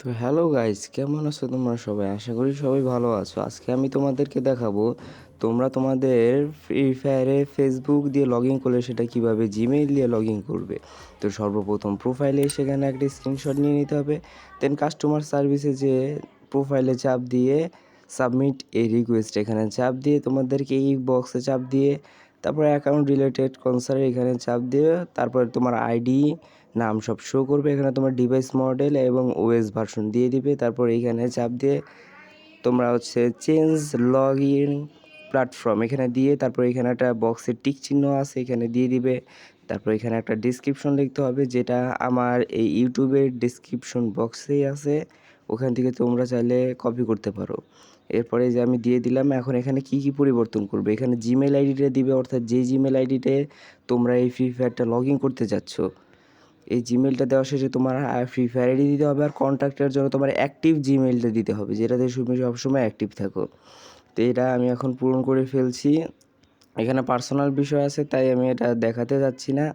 তো hello guys, কেমন আছো তোমরা সবাই? আশা করি সবাই ভালো আছো। আজকে আমি তোমাদেরকে দেখাবো তোমরা তোমাদের ফ্রি ফায়ারে ফেসবুক দিয়ে লগ ইন করলে সেটা কিভাবে জিমেইল দিয়ে লগ ইন করবে। তো সর্বপ্রথম প্রোফাইলে সেখানে একটা স্ক্রিনশট নিয়ে নিতে হবে। দেন কাস্টমার সার্ভিসে যে প্রোফাইলে চাপ দিয়ে সাবমিট এ রিকোয়েস্ট এখানে চাপ দিয়ে তোমাদেরকে এই বক্সে চাপ দিয়ে তারপরে অ্যাকাউন্ট রিলেটেড কনসার্ন এখানে চাপ দিয়ে তারপরে তোমার আইডি নাম সব শো করবে। এখানে তোমার ডিভাইস মডেল এবং ওএস ভার্সন দিয়ে দিবে। তারপর এইখানে চাপ দিয়ে তোমরা চেঞ্জ লগ ইন প্ল্যাটফর্ম এখানে দিয়ে তারপর এখানে একটা বক্সের টিক চিহ্ন আছে এখানে দিয়ে দিবে। তারপর এখানে একটা ডিসক্রিপশন লিখতে হবে, যেটা আমার এই ইউটিউবের ডিসক্রিপশন বক্সেই আছে, ওখান থেকে তোমরা চাইলে কপি করতে পারো। এরপরে যে আমি দিয়ে দিলাম, এখন এখানে কি কি পরিবর্তন করবে, এখানে জিমেল আইডিটা দিবে, অর্থাৎ যে জিমেল আইডিতে তোমরা এই ফ্রি ফায়ারটা লগ ইন করতে যাচ্ছ এই জিমেলটা দেওয়া শেষে তোমার ফ্রি ফায়ার আইডি দিতে হবে, আর কন্ট্যাক্টের জন্য তোমার অ্যাক্টিভ জিমেলটা দিতে হবে, যেটাতে তুমি সবসময় অ্যাক্টিভ থাকো। তো এটা আমি এখন পূরণ করে ফেলছি। এখানে পার্সোনাল বিষয় আছে তাই আমি এটা দেখাতে যাচ্ছি না,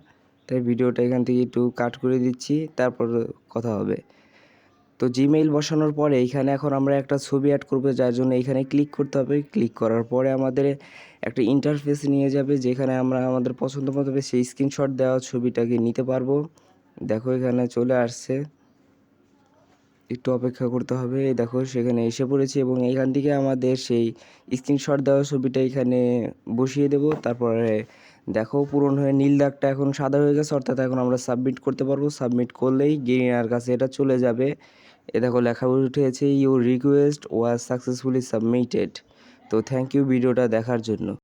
তাই ভিডিওটা এখান থেকে একটু কাট করে দিচ্ছি, তারপর কথা হবে। তো জিমেইল বসানোর পরে এইখানে এখন আমরা একটা ছবি অ্যাড করবো, যার জন্য এইখানে ক্লিক করতে হবে। ক্লিক করার পরে আমাদের একটা ইন্টারফেস নিয়ে যাবে, যেখানে আমরা আমাদের পছন্দ মতো সেই স্ক্রিনশট দেওয়া ছবিটাকে নিতে পারবো। দেখো এখানে চলে আসছে, একটু অপেক্ষা করতে হবে। দেখো সেখানে এসে পড়েছি এবং এইখান থেকে আমাদের সেই স্ক্রিনশট দেওয়া ছবিটা এখানে বসিয়ে দেব। তারপরে দেখো পূরণ হয়ে নীল দাগটা এখন সাদা হয়ে গেছে, অর্থাৎ এখন আমরা সাবমিট করতে পারবো। সাবমিট করলেই গেইনার কাছে এটা চলে যাবে। এ দেখো লেখা উঠেছে your request was successfully submitted. তো থ্যাংক ইউ ভিডিওটা দেখার জন্য।